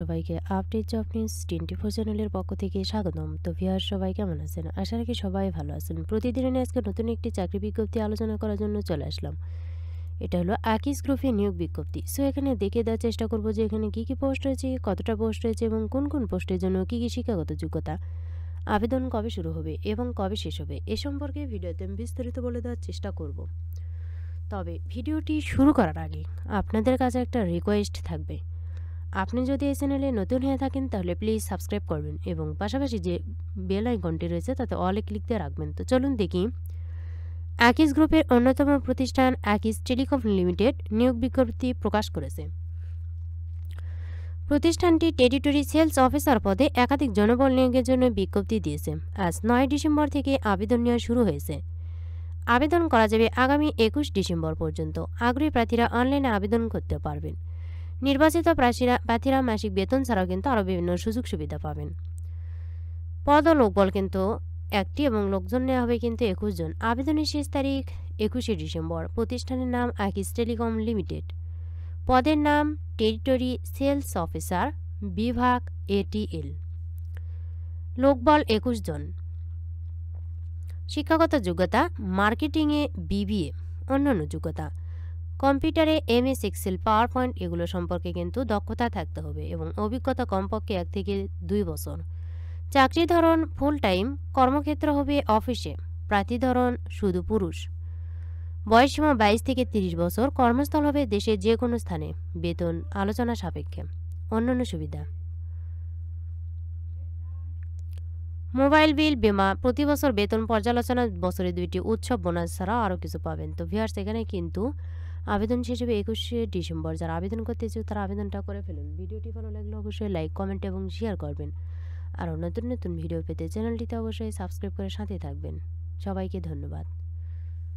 সবাইকে update job news 24 চ্যানেলের পক্ষ থেকে স্বাগতম। তো ভিউয়ার সবাই কেমন আছেন? আশা রাখি সবাই ভালো আছেন। প্রতিদিনের ন্যায় আজকে নতুন একটি চাকরি বিজ্ঞপ্তি আলোচনা করার জন্য চলে আসলাম। এটা হলো আকিস গ্রুপের নিয়োগ বিজ্ঞপ্তি। সো এখানে দেখিয়ে দেওয়ার চেষ্টা করব যে এখানে কী কী পোস্ট রয়েছে, কতটা পোস্ট রয়েছে এবং কোন কোন পোস্টের জন্য কী কী শিক্ষাগত যোগ্যতা, আবেদন কবে শুরু হবে এবং কবে শেষ হবে এ সম্পর্কে ভিডিওতে আমি বিস্তারিত বলে দেওয়ার চেষ্টা করব। তবে ভিডিওটি শুরু করার আগে আপনাদের কাছে একটা রিকোয়েস্ট থাকবে। আপনি যদি এই চ্যানেলে নতুন হয়ে থাকেন তাহলে প্লিজ সাবস্ক্রাইব করবেন এবং পাশাপাশি যে বেল আইকনটি রয়েছে তাতে অলে ক্লিক দিয়ে রাখবেন। তো চলুন দেখি। আকিস গ্রুপের অন্যতম প্রতিষ্ঠান আকিস টেলিকম লিমিটেড নিয়োগ বিজ্ঞপ্তি প্রকাশ করেছে। প্রতিষ্ঠানটি টেরিটরি সেলস অফিসার পদে একাধিক জনবল নিয়োগের জন্য বিজ্ঞপ্তি দিয়েছে। আজ 9 ডিসেম্বর থেকে আবেদন নেওয়া শুরু হয়েছে। আবেদন করা যাবে আগামী 21 ডিসেম্বর পর্যন্ত। আগ্রহী প্রার্থীরা অনলাইনে আবেদন করতে পারবেন। নির্বাচিত প্রার্থীরা মাসিক বেতন ছাড়াও কিন্তু আরও বিভিন্ন সুযোগ সুবিধা পাবেন। পদ ও লোকবল কিন্তু একটি এবং লোকজন নেওয়া হবে কিন্তু 21 জন। আবেদনের শেষ তারিখ 21শে ডিসেম্বর। প্রতিষ্ঠানের নাম আকিস টেলিকম লিমিটেড। পদের নাম টেরিটরি সেলস অফিসার, বিভাগ ATL। লোকবল 21 জন। শিক্ষাগত যোগ্যতা মার্কেটিংয়ে BBA। অন্যান্য যোগ্যতা কম্পিউটারে MS এক্সেল, পাওয়ার পয়েন্ট এগুলো সম্পর্কে কিন্তু দক্ষতা থাকতে হবে এবং অভিজ্ঞতা কমপক্ষে 1 থেকে 2 বছর। চাকরি ধরন ফুল টাইম, কর্মক্ষেত্র হবে অফিসে, প্রার্থী ধরন শুধু পুরুষ। বয়সসীমা 22 থেকে 30 বছর। কর্মস্থল হবে দেশের যে কোনো স্থানে। বেতন আলোচনা সাপেক্ষে। অন্যান্য সুবিধা মোবাইল বিল, বীমা, প্রতি বছর বেতন পর্যালোচনা, বছরে 2টি উৎসব বোনাস ছাড়াও আরও কিছু পাবেন। তো ভিউয়ার্স এখানে কিন্তু আবেদন শেষ হবে 21শে ডিসেম্বর। যারা আবেদন করতে চাও তারা আবেদনটা করে ফেলুন। ভিডিওটি ভালো লাগলে অবশ্যই লাইক, কমেন্ট এবং শেয়ার করবেন। আর নতুন নতুন ভিডিও পেতে চ্যানেলটিতে অবশ্যই সাবস্ক্রাইব করে সাথে থাকবেন। সবাইকে ধন্যবাদ।